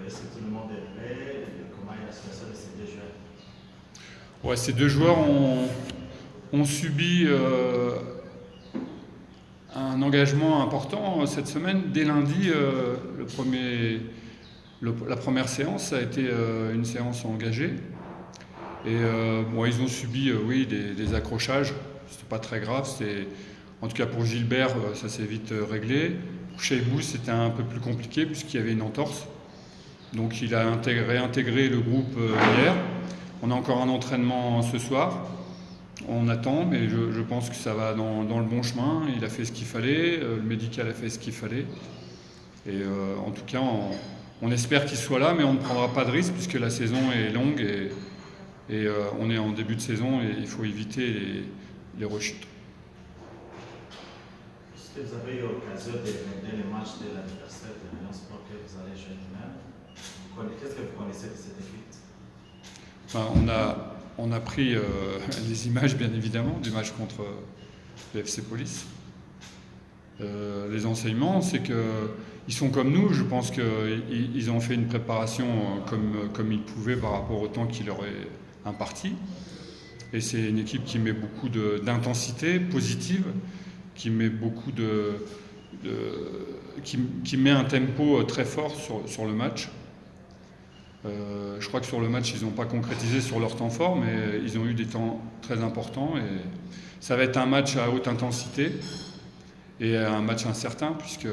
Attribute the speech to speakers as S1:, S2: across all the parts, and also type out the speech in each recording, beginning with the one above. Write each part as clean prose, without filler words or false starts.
S1: est-ce que tout le monde est prêt? Comment est la situation de ces deux joueurs?
S2: Ouais, ces deux joueurs ont subi un engagement important cette semaine. Dès lundi, la première séance, ça a été une séance engagée. Et bon, ils ont subi, oui, des accrochages. C'était pas très grave. En tout cas pour Gilbert, ça s'est vite réglé. Pour Cheibou, c'était un peu plus compliqué puisqu'il y avait une entorse. Donc il a réintégré le groupe hier. On a encore un entraînement ce soir. On attend, mais je pense que ça va dans le bon chemin. Il a fait ce qu'il fallait, le médical a fait ce qu'il fallait. Et en tout cas, on espère qu'il soit là, mais on ne prendra pas de risque puisque la saison est longue et on est en début de saison et il faut éviter les rechutes.
S1: Est-ce que vous avez eu l'occasion de regarder les matchs de l'adversaire de l'Union Sport que vous allez jouer demain? Qu'est-ce que vous connaissez de cette équipe?
S2: Enfin, on a pris les images, bien évidemment, du match contre le FC Police. Les enseignements, c'est qu'ils sont comme nous. Je pense qu'ils ont fait une préparation comme ils pouvaient par rapport au temps qui leur est imparti. Et c'est une équipe qui met beaucoup d'intensité positive, qui met beaucoup qui met un tempo très fort sur le match. Je crois que sur le match, ils n'ont pas concrétisé sur leur temps fort, mais ils ont eu des temps très importants. Et ça va être un match à haute intensité et un match incertain, puisque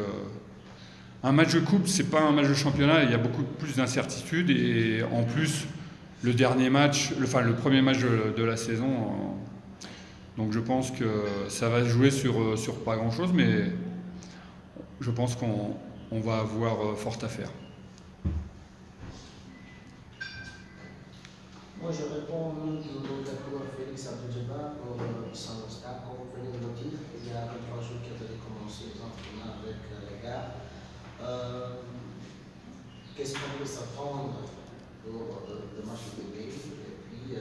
S2: un match de coupe, c'est pas un match de championnat. Il y a beaucoup plus d'incertitudes et en plus, le premier match de la saison. Donc je pense que ça va se jouer sur pas grand-chose, mais je pense qu'on va avoir fort à faire.
S3: Moi, je réponds au nom du coach Félix Abdou-Djebbar pour son staff. Comme vous venez de le dire, il y a 3 jours qui avaient commencé les entraînements avec les gars. Qu'est-ce qu'on peut s'attendre pour le match de bébé? Et puis,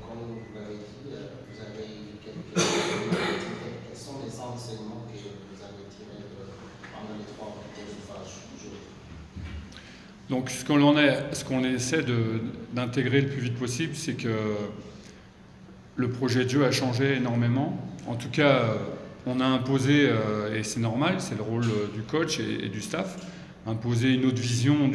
S3: comme vous l'avez dit, vous avez quels sont les enseignements que vous avez tirés pendant les 3 jours?
S2: Donc ce qu'on essaie d'intégrer le plus vite possible, c'est que le projet de jeu a changé énormément. En tout cas, on a imposé, et c'est normal, c'est le rôle du coach et du staff, imposer une autre vision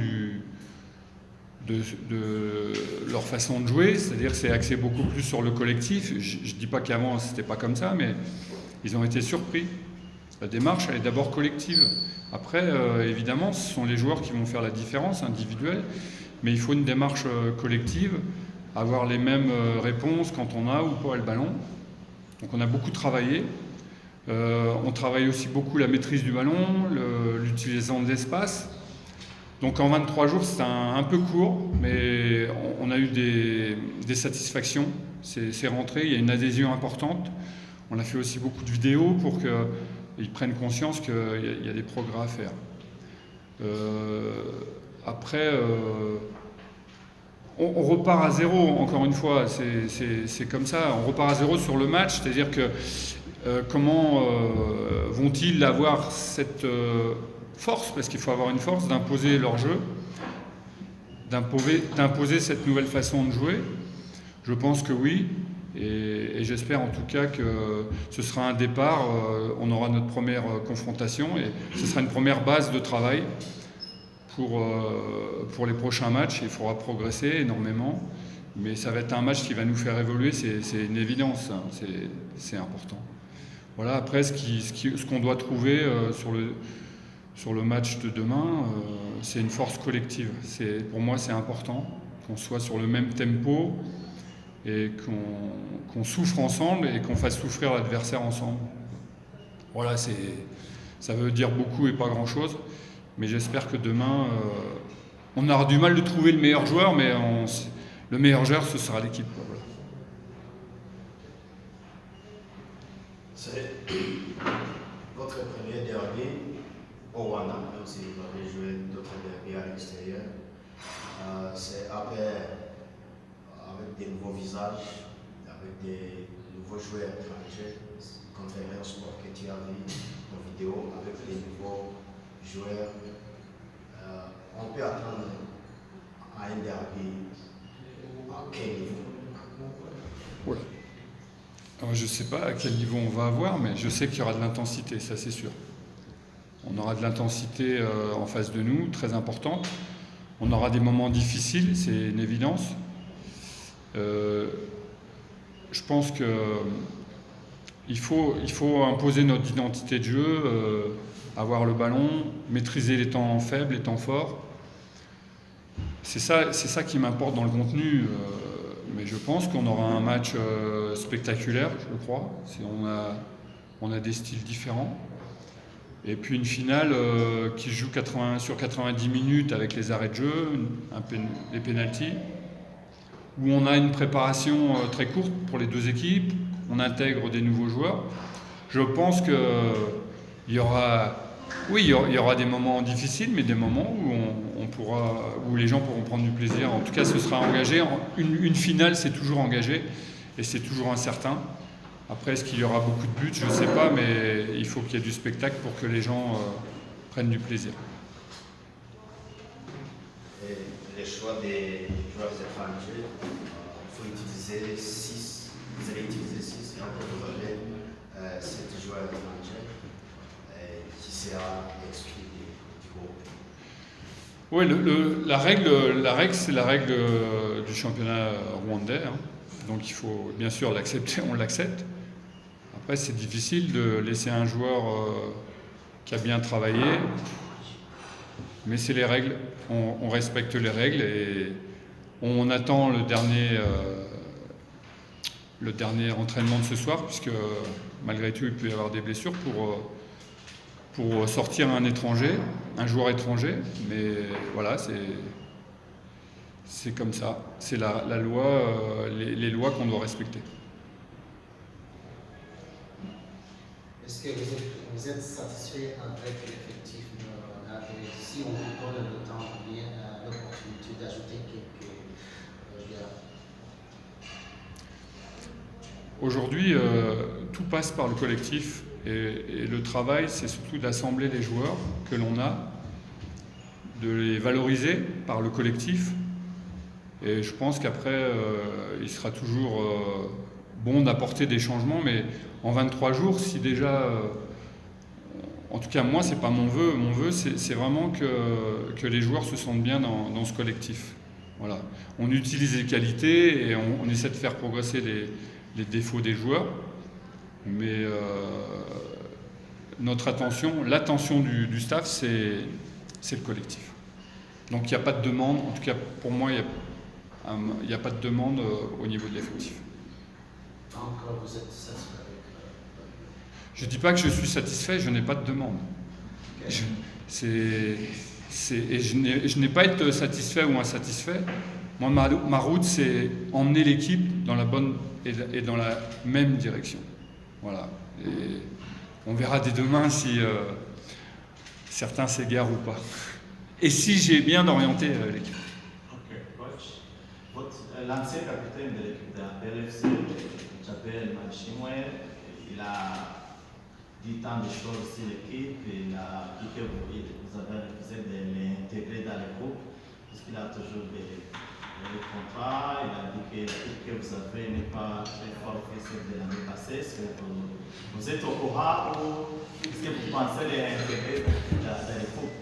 S2: de leur façon de jouer, c'est-à-dire que c'est axé beaucoup plus sur le collectif. Je ne dis pas qu'avant c'était pas comme ça, mais ils ont été surpris. La démarche, elle est d'abord collective. Après, évidemment, ce sont les joueurs qui vont faire la différence individuelle, mais il faut une démarche collective, avoir les mêmes réponses quand on a ou pas le ballon. Donc on a beaucoup travaillé. On travaille aussi beaucoup la maîtrise du ballon, l'utilisation de l'espace. Donc en 23 jours, c'est un peu court, mais on a eu des satisfactions. C'est rentré, il y a une adhésion importante. On a fait aussi beaucoup de vidéos pour qu'ils prennent conscience qu'il y a des progrès à faire. Après, on repart à zéro, encore une fois, c'est comme ça. On repart à zéro sur le match, c'est-à-dire que comment vont-ils avoir cette force, parce qu'il faut avoir une force d'imposer leur jeu, d'imposer cette nouvelle façon de jouer. Je pense que oui. Et j'espère en tout cas que ce sera un départ, on aura notre première confrontation et ce sera une première base de travail pour les prochains matchs. Il faudra progresser énormément, mais ça va être un match qui va nous faire évoluer, c'est une évidence, hein, c'est important. Voilà, après ce qu'on doit trouver sur le match de demain, c'est une force collective. Pour moi c'est important qu'on soit sur le même tempo, et qu'on souffre ensemble et qu'on fasse souffrir l'adversaire ensemble. Voilà, ça veut dire beaucoup et pas grand-chose, mais j'espère que demain, on aura du mal de trouver le meilleur joueur, mais le meilleur joueur, ce sera l'équipe. Voilà.
S1: C'est votre premier derby au Rwanda, même si vous avez joué d'autres derbys à l'extérieur. C'est après avec des nouveaux visages, avec des nouveaux joueurs étrangers, contrairement au sport que tu as vu en vidéo, avec des nouveaux joueurs. On peut attendre à un derby à quel niveau?
S2: Voilà. Alors, je ne sais pas à quel niveau on va avoir, mais je sais qu'il y aura de l'intensité, ça c'est sûr. On aura de l'intensité en face de nous, très importante. On aura des moments difficiles, c'est une évidence. Je pense qu'il faut imposer notre identité de jeu, avoir le ballon, maîtriser les temps faibles, les temps forts. C'est ça qui m'importe dans le contenu. Mais je pense qu'on aura un match spectaculaire, je crois. On a des styles différents. Et puis une finale qui joue sur 90 minutes avec les arrêts de jeu, les pénaltys, où on a une préparation très courte pour les deux équipes, on intègre des nouveaux joueurs. Je pense qu'il y aura des moments difficiles, mais des moments où les gens pourront prendre du plaisir. En tout cas, ce sera engagé. Une finale, c'est toujours engagé et c'est toujours incertain. Après, est-ce qu'il y aura beaucoup de buts? Je ne sais pas, mais il faut qu'il y ait du spectacle pour que les gens prennent du plaisir.
S1: Et les choix des joueurs étrangers, il faut utiliser 6. Vous allez utiliser 6 et après vous aurez 7 joueurs étrangers qui sera exclu du groupe.
S2: Oui, la règle, c'est la règle du championnat rwandais. Hein. Donc il faut bien sûr l'accepter, on l'accepte. Après, c'est difficile de laisser un joueur qui a bien travaillé, mais c'est les règles. On respecte les règles et on attend le dernier entraînement de ce soir, puisque malgré tout, il peut y avoir des blessures pour sortir un joueur étranger. Mais voilà, c'est comme ça. C'est la loi, les lois qu'on doit respecter.
S3: Est-ce que vous êtes satisfait avec l'effectif? Si on vous donne le temps ou bien l'opportunité d'ajouter quelques joueurs?
S2: Aujourd'hui, tout passe par le collectif et le travail, c'est surtout d'assembler les joueurs que l'on a, de les valoriser par le collectif. Et je pense qu'après, il sera toujours bon d'apporter des changements, mais en 23 jours, si déjà, en tout cas moi, c'est pas mon vœu. Mon vœu, c'est vraiment que les joueurs se sentent bien dans ce collectif. Voilà. On utilise les qualités et on essaie de faire progresser les défauts des joueurs, mais l'attention du staff, c'est le collectif. Donc il n'y a pas de demande, en tout cas pour moi, il n'y a pas de demande au niveau de l'effectif.
S3: Donc vous êtes satisfait avec
S2: Je ne dis pas que je suis satisfait, je n'ai pas de demande.
S3: okay.
S2: Je n'ai pas à être satisfait ou insatisfait. Moi, ma route, c'est emmener l'équipe dans la bonne et dans la même direction. Voilà. Et on verra dès demain si certains s'égarent ou pas. Et si j'ai bien orienté l'équipe.
S4: Ok, coach. L'ancien capitaine de l'équipe de la PLFC, Jabel Manchimwe, il a dit tant de choses sur l'équipe, il a dit que vous avez refusé de l'intégrer dans le groupe, puisqu'il a toujours des contrats, il a dit que l'équipe que vous avez n'est pas très forte que celle de l'année passée. Est-ce que vous êtes au courant ou est-ce que vous pensez l'intégrer dans le groupe?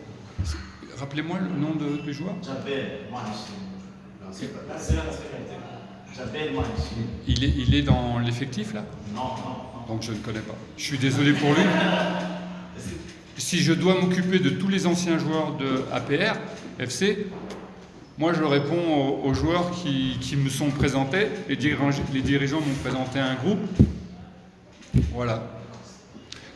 S2: Rappelez-moi le nom du joueur.
S4: Jabel Manchimwe.
S1: L'ancien capitaine.
S4: C'est l'ancien capitaine. Jabel Manchimwe.
S2: Il est dans l'effectif là?
S4: Non.
S2: Donc je ne connais pas. Je suis désolé pour lui. Si je dois m'occuper de tous les anciens joueurs de APR, FC, moi je réponds aux joueurs qui me sont présentés. Les dirigeants m'ont présenté un groupe. Voilà.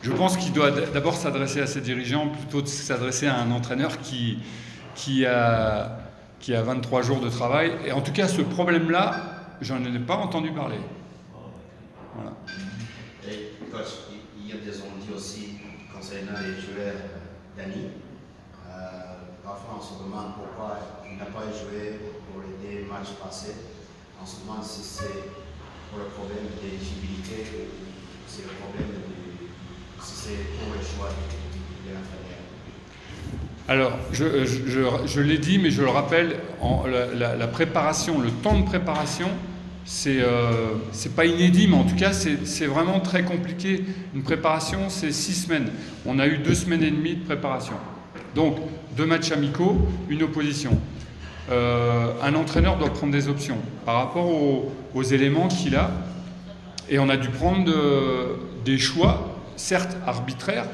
S2: Je pense qu'il doit d'abord s'adresser à ses dirigeants plutôt que de s'adresser à un entraîneur qui a 23 jours de travail. Et en tout cas, ce problème-là, j'en ai pas entendu parler. Voilà.
S1: Et coach, il y a des on-dit aussi concernant les joueurs d'Annie. Parfois, on se demande pourquoi il n'a pas joué pour les 2 matchs passés. On se demande si c'est pour le problème d'éligibilité ou c'est le problème si c'est pour le choix de l'entraîneur.
S2: Alors, je l'ai dit, mais je le rappelle, la préparation, le temps de préparation, c'est pas inédit, mais en tout cas, c'est vraiment très compliqué. Une préparation, c'est 6 semaines. On a eu 2 semaines et demie de préparation. Donc, 2 matchs amicaux, une opposition. Un entraîneur doit prendre des options par rapport aux éléments qu'il a. Et on a dû prendre des choix, certes arbitraires,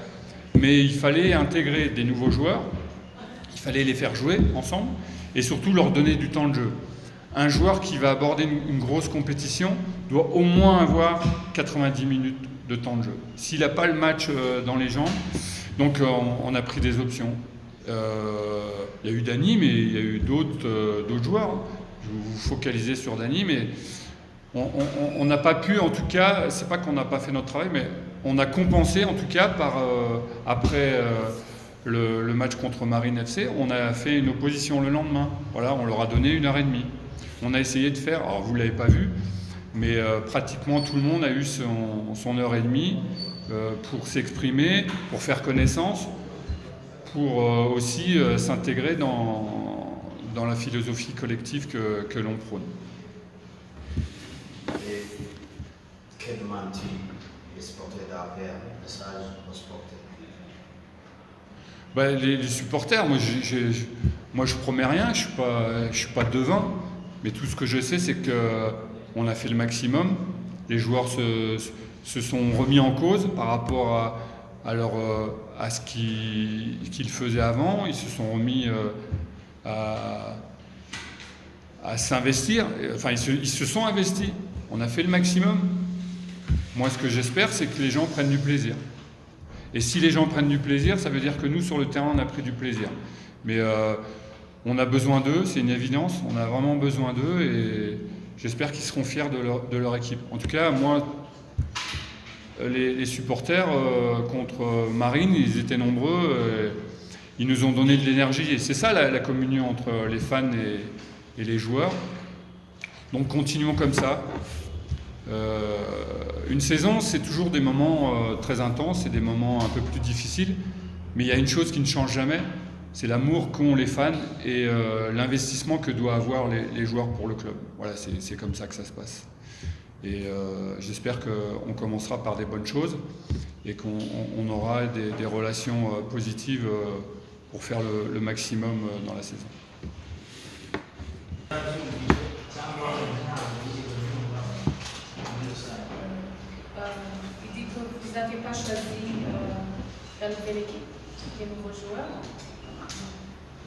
S2: mais il fallait intégrer des nouveaux joueurs, il fallait les faire jouer ensemble et surtout leur donner du temps de jeu. Un joueur qui va aborder une grosse compétition doit au moins avoir 90 minutes de temps de jeu. S'il n'a pas le match dans les jambes, donc on a pris des options. Il y a eu Dany, mais il y a eu d'autres joueurs. Je vais vous focaliser sur Dany, mais on n'a pas pu, en tout cas, c'est pas qu'on n'a pas fait notre travail, mais on a compensé, en tout cas, après le match contre Marine FC, on a fait une opposition le lendemain. Voilà, on leur a donné 1h30. On a essayé de faire, alors vous ne l'avez pas vu, mais pratiquement tout le monde a eu son heure et demie pour s'exprimer, pour faire connaissance, pour aussi s'intégrer dans la philosophie collective que l'on prône.
S1: Et quel demandes-tu les supporters d'APR, message aux supporters?
S2: Ben, les supporters, moi je promets rien, je suis pas devin, mais tout ce que je sais, c'est qu'on a fait le maximum. Les joueurs se sont remis en cause par rapport à ce qu'ils faisaient avant. Ils se sont remis à s'investir. Enfin, ils se sont investis. On a fait le maximum. Moi, ce que j'espère, c'est que les gens prennent du plaisir. Et si les gens prennent du plaisir, ça veut dire que nous, sur le terrain, on a pris du plaisir. Mais on a besoin d'eux, c'est une évidence. On a vraiment besoin d'eux et j'espère qu'ils seront fiers de leur équipe. En tout cas, moi, les supporters contre Marine, ils étaient nombreux. Ils nous ont donné de l'énergie. Et c'est ça la communion entre les fans et les joueurs. Donc continuons comme ça. Une saison, c'est toujours des moments très intenses et des moments un peu plus difficiles. Mais il y a une chose qui ne change jamais, c'est l'amour qu'ont les fans et l'investissement que doivent avoir les joueurs pour le club. Voilà, c'est comme ça que ça se passe. Et j'espère qu'on commencera par des bonnes choses et qu'on aura des relations positives pour faire le maximum dans la saison.
S5: Il dit que vous n'avez pas choisi la nouvelle équipe, les nouveaux joueurs.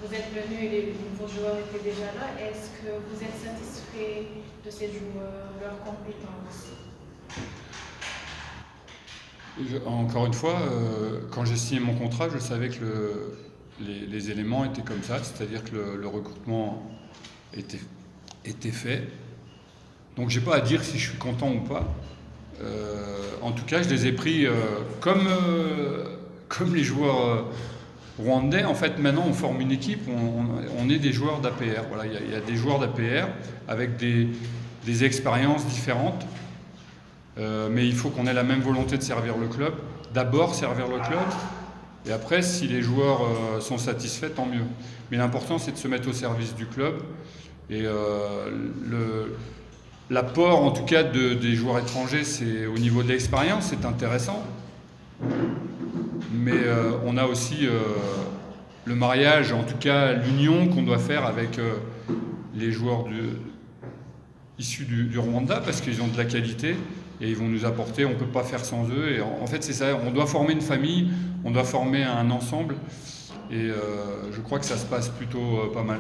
S5: Vous êtes venus et les nouveaux joueurs étaient déjà là. Est-ce que vous êtes satisfait de ces joueurs, leurs compétences?
S2: Encore une fois, quand j'ai signé mon contrat, je savais que les éléments étaient comme ça, c'est-à-dire que le recrutement était fait. Donc j'ai pas à dire si je suis content ou pas. En tout cas, je les ai pris comme les joueurs rwandais. En fait, maintenant, on forme une équipe, on est des joueurs d'APR. Voilà, il y a des joueurs d'APR avec des expériences différentes. Mais il faut qu'on ait la même volonté de servir le club. D'abord, servir le club. Et après, si les joueurs sont satisfaits, tant mieux. Mais l'important, c'est de se mettre au service du club. Et l'apport, en tout cas, des joueurs étrangers, c'est au niveau de l'expérience, c'est intéressant. Mais on a aussi le mariage, en tout cas l'union qu'on doit faire avec les joueurs issus du Rwanda, parce qu'ils ont de la qualité et ils vont nous apporter, on ne peut pas faire sans eux. Et en fait, c'est ça, on doit former une famille, on doit former un ensemble. Et je crois que ça se passe plutôt pas mal.